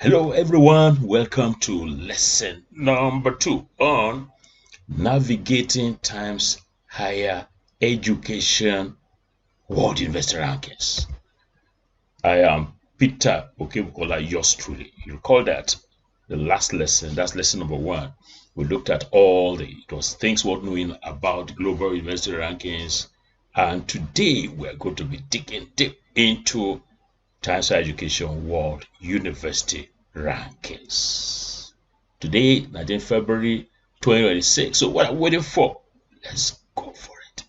Hello everyone, welcome to lesson number 2 on navigating times higher education world university rankings. I am Peter Okebukola, yours truly. You recall that the last lesson, that's lesson number 1, we looked at it was things worth knowing about global university rankings, and today we are going to be digging deep into Times Higher Education World University Rankings. Today, 19th February 2026. So what are we waiting for? Let's go for it.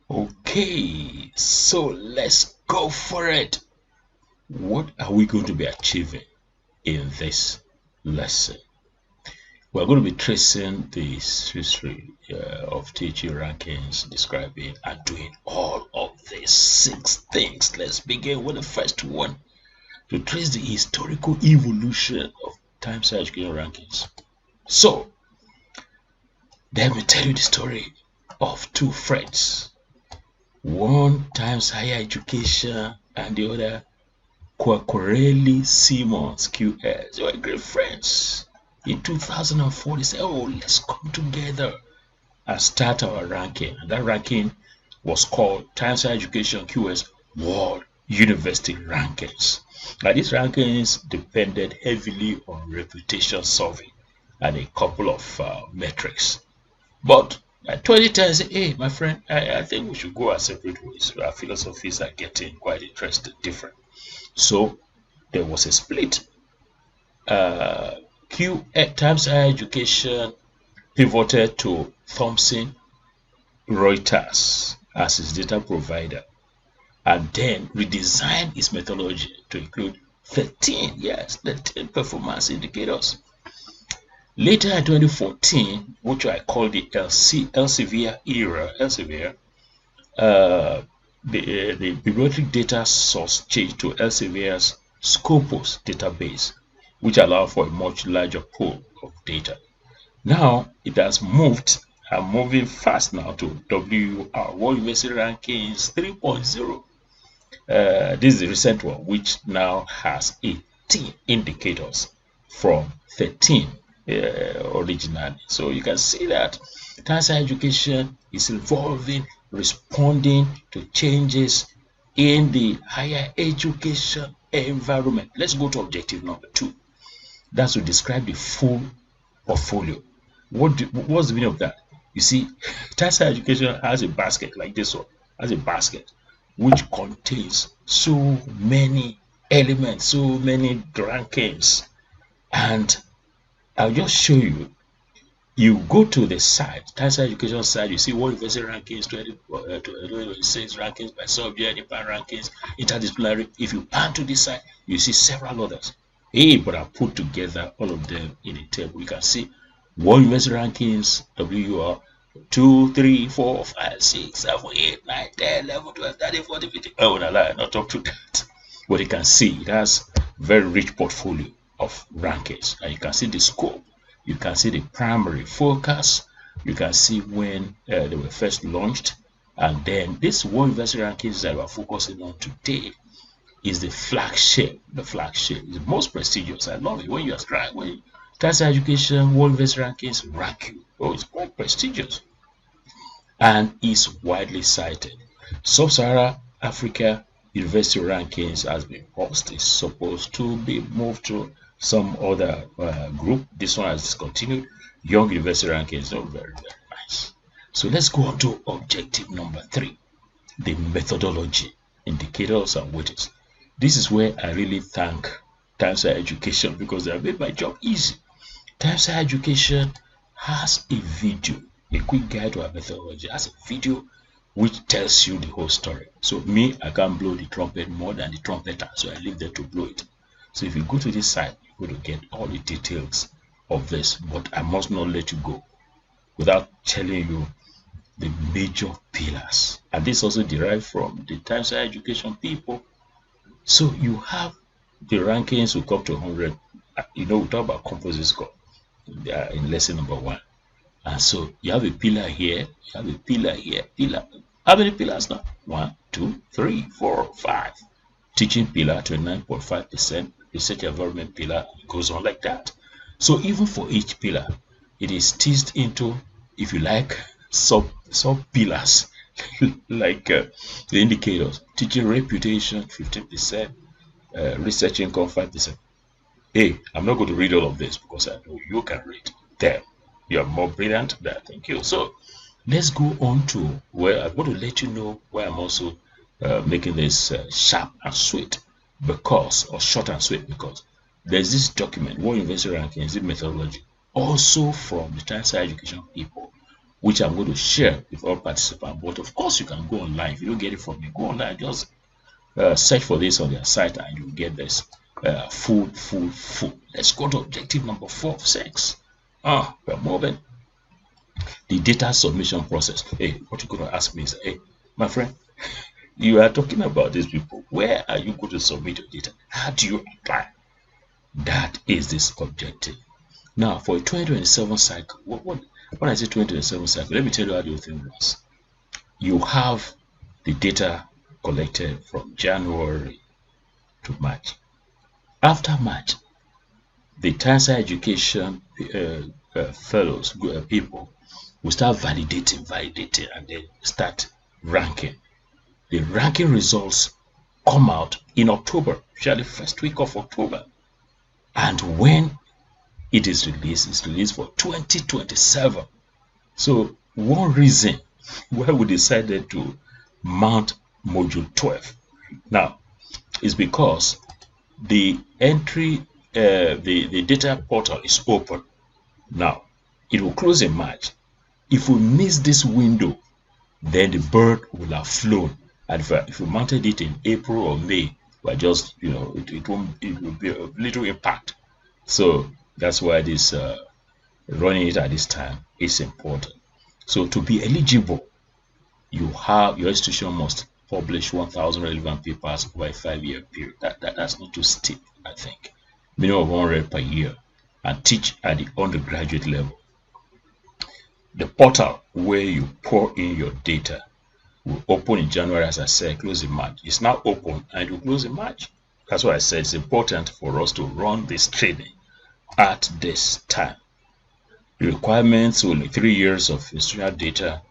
Okay, so let's go for it. What are we going to be achieving in this lesson? We're going to be tracing the history of teaching rankings, describing and doing all of these 6 things. Let's begin with the first one, to trace the historical evolution of Times Higher Education rankings. So, let me tell you the story of 2 friends. One Times Higher Education and the other Kwakoreli Simmons QS. They were great friends. In 2004, they said, oh, let's come together and start our ranking. And that ranking was called Times Higher Education QS World University Rankings. Now, these rankings depended heavily on reputation survey and a couple of metrics. But 2010 said, hey, my friend, I think we should go our separate ways. Our philosophies are getting quite interesting, different. So there was a split. Times Higher Education pivoted to Thomson Reuters as its data provider, and then redesigned its methodology to include 13 performance indicators. Later in 2014, which I call the Elsevier era, the bibliometric data source changed to Elsevier's Scopus database, which allowed for a much larger pool of data. Now it has moved, moving fast now, to WR, World University Rankings 3.0. This is the recent one, which now has 18 indicators from 13 originally. So you can see that Times Higher Education is evolving, responding to changes in the higher education environment. Let's go to objective number 2. That's to describe the full portfolio. What's the meaning of that? You see, Times Higher Education has a basket like this one, has a basket which contains so many elements, so many rankings. And I'll just show you. You go to the site, Times Higher Education site, you see World University Rankings 2026, rankings by subject, impact rankings, interdisciplinary. If you pan to this site, you see several others. Hey, but I put together all of them in a table. You can see World University Rankings, WUR, 2, 3, 4, 5, 6, 7, 8, 9, 10, 11, 12, 13, 14, 15. Oh, no, not up to that. But you can see it has very rich portfolio of rankings. And you can see the scope. You can see the primary focus. You can see when they were first launched. And then this World University Rankings that we're focusing on today is the flagship. The flagship is the most prestigious. I love it when you are trying, when Times Higher Education World University Rankings rank you. Oh, it's quite prestigious and is widely cited. Sub-Saharan Africa University Rankings has been paused. It's supposed to be moved to some other group. This one has discontinued. Young University Rankings are very, very nice. So let's go on to objective number 3, the methodology, indicators and weights. This is where I really thank Times Higher Education, because they have made my job easy. Times Higher Education has a video, a quick guide to our methodology. It has a video which tells you the whole story. So me, I can't blow the trumpet more than the trumpeter, so I leave them to blow it. So if you go to this site, you're going to get all the details of this, but I must not let you go without telling you the major pillars. And this also derived from the Times Higher Education people. So you have the rankings will come to 100. We talk about composite score in lesson number 1. And so you have a pillar here, you have a pillar here, pillar. How many pillars now? 1, 2, 3, 4, 5. Teaching pillar 29.5%, research environment pillar. It goes on like that. So even for each pillar, it is teased into, if you like, sub pillars like the indicators: teaching reputation 15%, research income 5%. Hey, I'm not going to read all of this because I know you can read them. You're more brilliant than I think you. So let's go on to where I'm going to let you know why I'm also making this sharp and sweet, because, or short and sweet, because there's this document, World University Rankings, the methodology, also from the Times Higher Education people, which I'm going to share with all participants. But of course, you can go online. If you don't get it from me, go online, just search for this on their site and you'll get this full. Let's go to objective number 4 of 6. We're moving. The data submission process. Hey, what you're going to ask me is, hey, my friend, you are talking about these people. Where are you going to submit your data? How do you apply? That is this objective. Now, for a 2027 cycle, when I say 2027 cycle, let me tell you how the whole thing works. You have the data collected from January to March. After March, the Times Higher Education fellows, people, will start validating, and then start ranking. The ranking results come out in October, usually first week of October. And when it is released, it's released for 2027. So one reason why we decided to mount module 12 now is because the entry, the data portal is open now. It will close in March. If we miss this window, then the bird will have flown. And if we mounted it in April or May, we're just, it will be a little impact. So that's why this running it at this time is important. So to be eligible, your institution must publish 1,000 relevant papers over a 5-year period. That's not too steep, I think. Minimum of 100 per year, and teach at the undergraduate level. The portal where you pour in your data will open in January, as I said, close in March. It's now open and it will close in March. That's why I said it's important for us to run this training at this time. The requirements will be 3 years of institutional data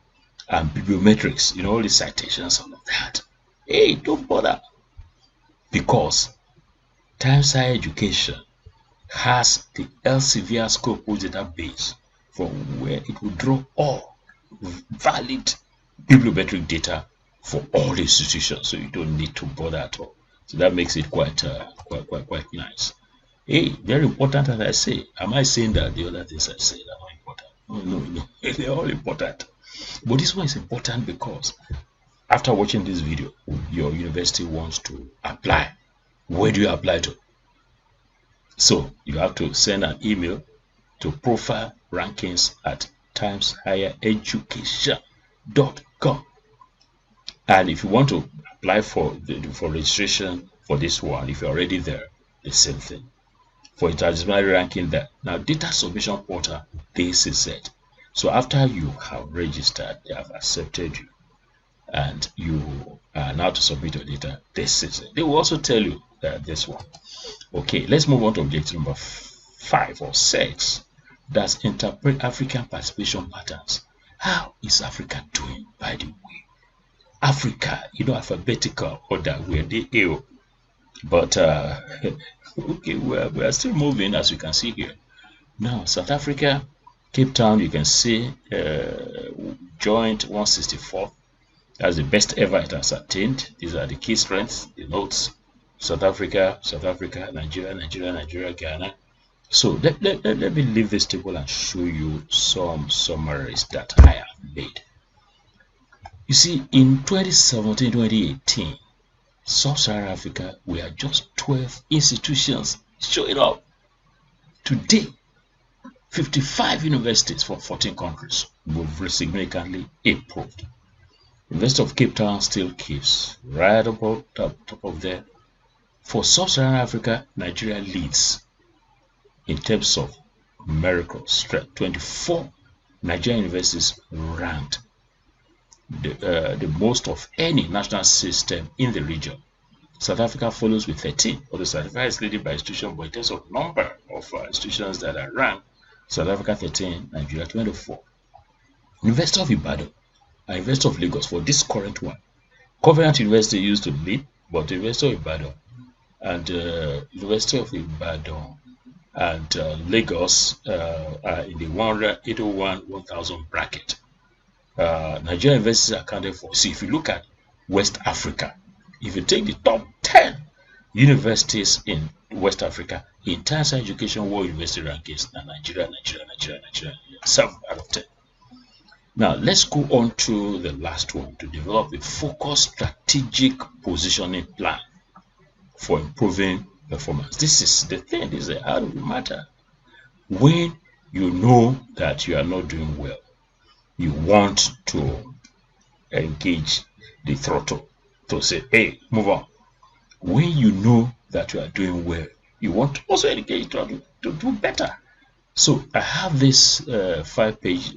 and bibliometrics, all the citations, all of that. Hey, don't bother, because Times Higher Education has the Elsevier Scopus database from where it will draw all valid bibliometric data for all the institutions, so you don't need to bother at all. So that makes it quite nice. Hey, very important, as I say. Am I saying that the other things I say are not important? No. They're all important. But this one is important because after watching this video, your university wants to apply. Where do you apply to? So you have to send an email to profilerankings@timeshighereducation.com. And if you want to apply for registration for this one, if you're already there, the same thing. For interdisciplinary ranking, that now data submission portal, this is it. So after you have registered, they have accepted you, and you are now to submit your data, this is it. They will also tell you that this one. Okay, let's move on to objective number 5 or 6. That's interpret African participation patterns. How is Africa doing, by the way? Africa, alphabetical order, where they are. But okay, we are still moving, as you can see here. Now, South Africa, Cape Town, you can see joint 164. That's the best ever it has attained. These are the key strengths, the notes. South Africa, Nigeria, Ghana. So let me leave this table and show you some summaries that I have made. You see, in 2017-2018, Sub-Saharan Africa, we are just 12 institutions showing up. Today, 55 universities from 14 countries will significantly improved. University of Cape Town still keeps right above top of there. For Sub-Saharan Africa, Nigeria leads in terms of numerical strength. 24 Nigerian universities ranked the most of any national system in the region. South Africa follows with 13. Although South Africa is leading by institution, but in terms of number of institutions that are ranked, South Africa 13, Nigeria 24. University of Ibadan and University of Lagos for this current one. Covenant University used to lead, but the University of Ibadan and University of Ibadan and Lagos are in the 801-1000 bracket. Nigerian universities are accounted for. See, if you look at West Africa, if you take the top 10 universities in West Africa in terms of education world university rankings, Nigeria, 7 out of 10. Now, let's go on to the last one, to develop a focused strategic positioning plan for improving performance. This is the thing, this is the heart of the matter. When you know that you are not doing well, you want to engage the throttle to say, hey, move on. When you know that you are doing well, you want to also engage throttle to do better. So I have this 5-page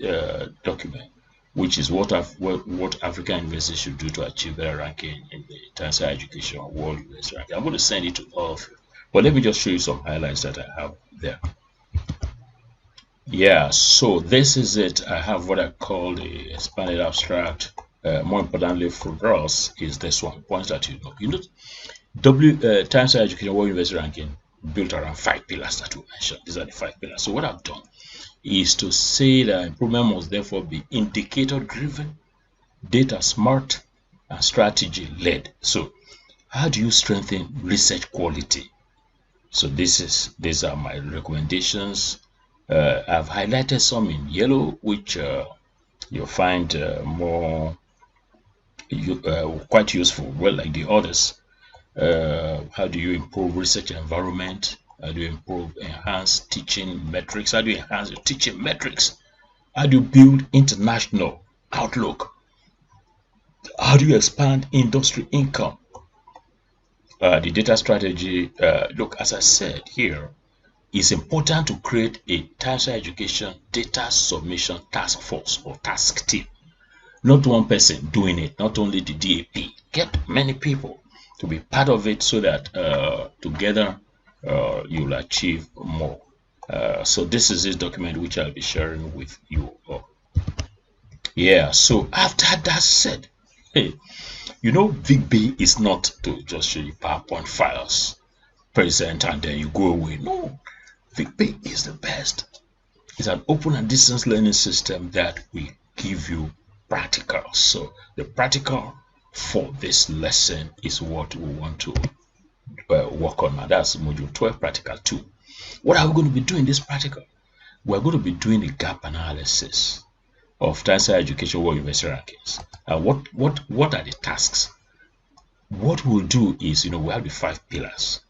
document, which is what African universities should do to achieve better ranking in the tertiary education world university ranking. I'm going to send it to all of you, but let me just show you some highlights that I have there. Yeah, so this is it. I have what I call the expanded abstract. More importantly for us is this one, points that you know. Tertiary education world university ranking built around 5 pillars that we mentioned. These are the 5 pillars. So what I've done is to say that improvement must therefore be indicator driven, data smart, and strategy led. So how do you strengthen research quality? So these are my recommendations. I've highlighted some in yellow, which you'll find quite useful, well, like the others. How do you improve research environment? How do you enhance teaching metrics? How do you enhance your teaching metrics? How do you build international outlook? How do you expand industry income? The data strategy, look, as I said here, it's important to create a tertiary education data submission task force or task team. Not one person doing it, not only the DAP. Get many people to be part of it so that together you'll achieve more. So this is this document which I'll be sharing with you all. Yeah, so after that said, hey, you know, VigB is not to just show you PowerPoint files, present, and then you go away. No, VigB is the best. It's an open and distance learning system that will give you practical. So the practical for this lesson is what we want to work on now. That's module 12, practical 2. What are we going to be doing this practical? We're going to be doing a gap analysis of tertiary education world university rankings. And what are the tasks? What we'll do is, you know, we have the 5 pillars.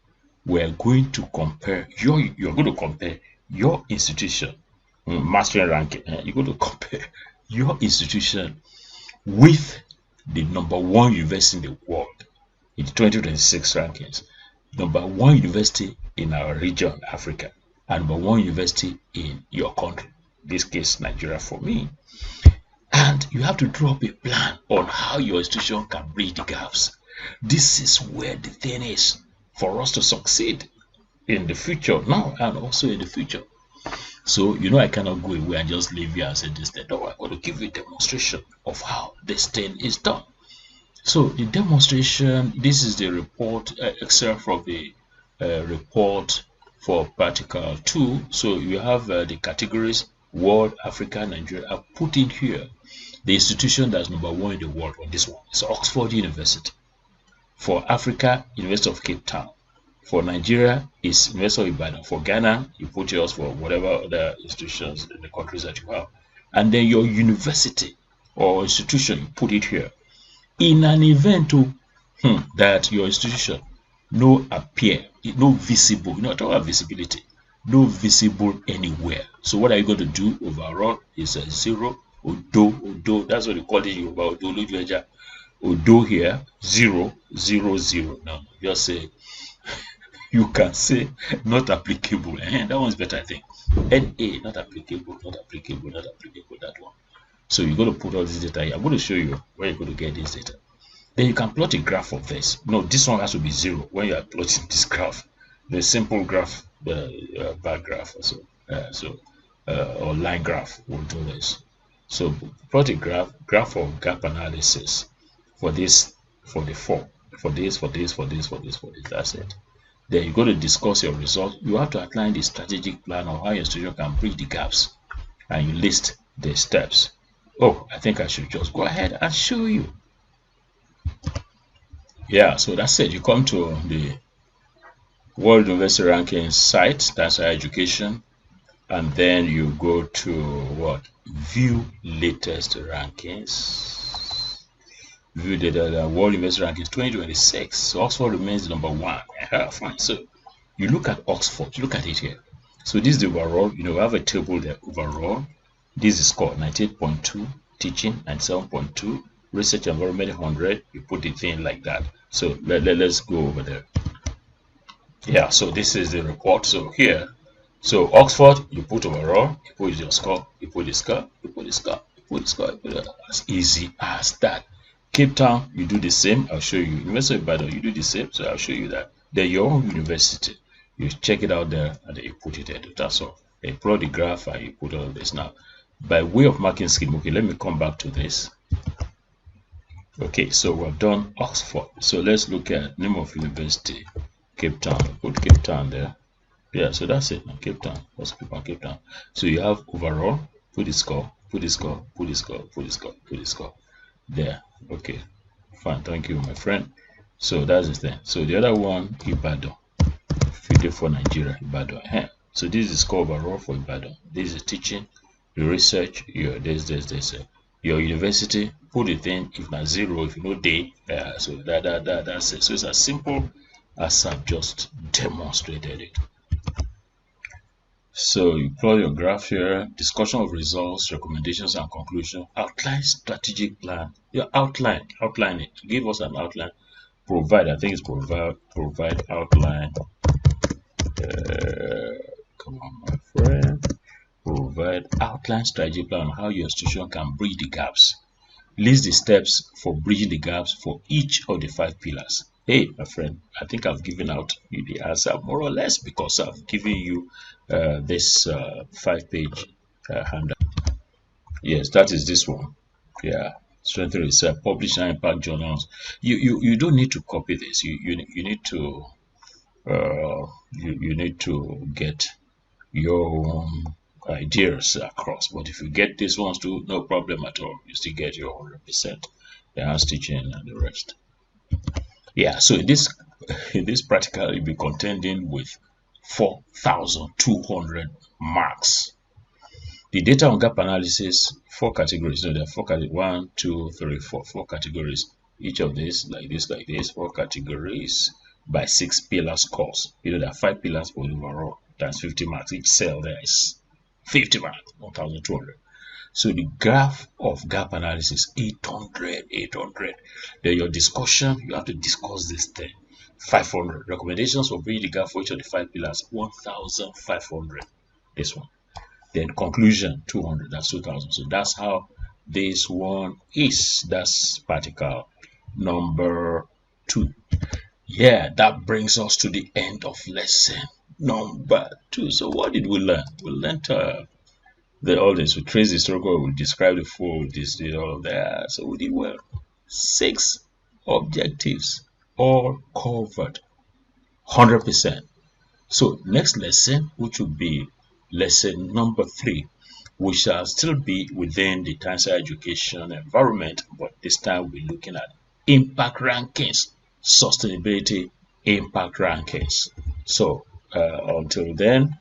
We're going to compare you're going to compare your institution, mastering ranking. You're going to compare your institution with the #1 university in the world in the 2026 rankings, #1 university in our region, Africa, and #1 university in your country, in this case Nigeria for me. And you have to draw up a plan on how your institution can bridge the gaps. This is where the thing is for us to succeed in the future, now and also in the future. So, you know, I cannot go away and just leave you and say this thing. No, I'm going to give you a demonstration of how this thing is done. So the demonstration, this is the report, excerpt from the report for practical 2. So you have the categories, world, Africa, Nigeria. I've put in here the institution that's #1 in the world on this one. It's Oxford University. For Africa, University of Cape Town. For Nigeria, it's University of Ibadan. For Ghana, you put yours for whatever other institutions in the countries that you have. And then your university or institution, you put it here. In an event that your institution no appear, no visible, you know, talk about visibility, no visible anywhere. So what are you going to do overall is a 0, Odo, that's what they call it, Odo here, 0, 0, 0. Now, just say, you can say not applicable. That one's better, I think. NA, not applicable, not applicable, not applicable, that one. So you're going to put all this data here. I'm going to show you where you're going to get this data. Then you can plot a graph of this. No, this one has to be 0 when you are plotting this graph. The simple graph, the bar graph, or line graph will do this. So plot a graph of gap analysis for this, for the four, for this. That's it. Then you go to discuss your result. You have to outline the strategic plan of how your institution can bridge the gaps, and you list the steps. Oh, I think I should just go ahead and show you. Yeah, so that's it. You come to the World University Rankings site, that's our education, and then you go to what? View latest rankings. View the World University Rankings 2026. So Oxford remains #1. Fine. So you look at Oxford, look at it here. So this is the overall, we have a table there overall. This is score 98.2, teaching 97.2, research environment 100. You put the thing like that. So let's go over there. Yeah, so this is the report. So here, so Oxford, you put overall, you put your score, you put the score, you put the score, you put the score, you put it. As easy as that. Cape Town, you do the same. I'll show you. University of Ibadan, you do the same. So I'll show you that. They're your own university. You check it out there and then you put it there. That's all. You plot the graph and you put all this. Now, by way of marking scheme, okay, let me come back to this. Okay, so we've done Oxford. So let's look at name of university. Cape Town. Put Cape Town there. Yeah, so that's it. Cape Town. Let's click on Cape Town. So you have overall. Put the score. Put the score. Put the score. Put the score. Put the score. There. Okay. Fine. Thank you, my friend. So that's the thing. So the other one, Ibadan. Video for Nigeria. Ibadan. So this is the score overall for Ibadan. This is teaching, the research. This. Your university. Put the thing. If not 0, if you know day. So that's it. So it's as simple as I've just demonstrated it. So you plot your graph here, discussion of results, recommendations and conclusion, outline strategic plan. You outline it. Give us an outline. Provide, I think it's provide outline. Come on, my friend. Provide outline strategic plan on how your institution can bridge the gaps. List the steps for bridging the gaps for each of the 5 pillars. Hey, my friend, I think I've given out you the answer more or less because I've given you this 5-page handout. Yes, that is this one. Yeah, strengthen research, publish and impact journals. You don't need to copy this. You need to you need to get your own ideas across. But if you get these ones too, no problem at all. You still get your 100%, the hands teaching and the rest. Yeah, so in this practical, you'll be contending with 4,200 marks. The data on gap analysis, 4 categories. So there are 4 categories. 1, 2, 3, 4. 4 categories. Each of these, like this, 4 categories by 6 pillar scores. There are 5 pillars for overall. That's 50 marks. Each cell there is 50 marks, 1,200. So the graph of gap analysis, 800. Then your discussion, you have to discuss this thing. 500. Recommendations for bridging the gap for each of the 5 pillars, 1,500. This one. Then conclusion, 200. That's 2,000. So that's how this one is. That's practical number 2. Yeah, that brings us to the end of lesson number 2. So what did we learn? We learned all this. We trace the historical, we describe the full, this did all of that. So we did well. 6 objectives, all covered, 100%. So next lesson, which will be lesson number 3, we shall still be within the tertiary education environment, but this time we're looking at impact rankings, sustainability impact rankings. So until then,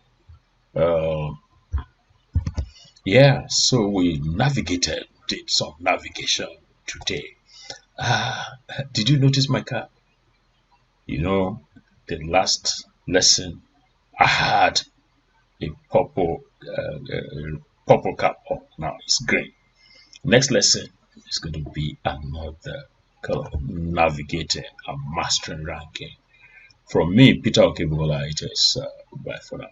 yeah, so we did some navigation today. Did you notice my car? The last lesson I had a purple cap on. Now it's green. Next lesson is going to be another color, navigating and mastering ranking. From me, Peter Okebukola, it is bye for now.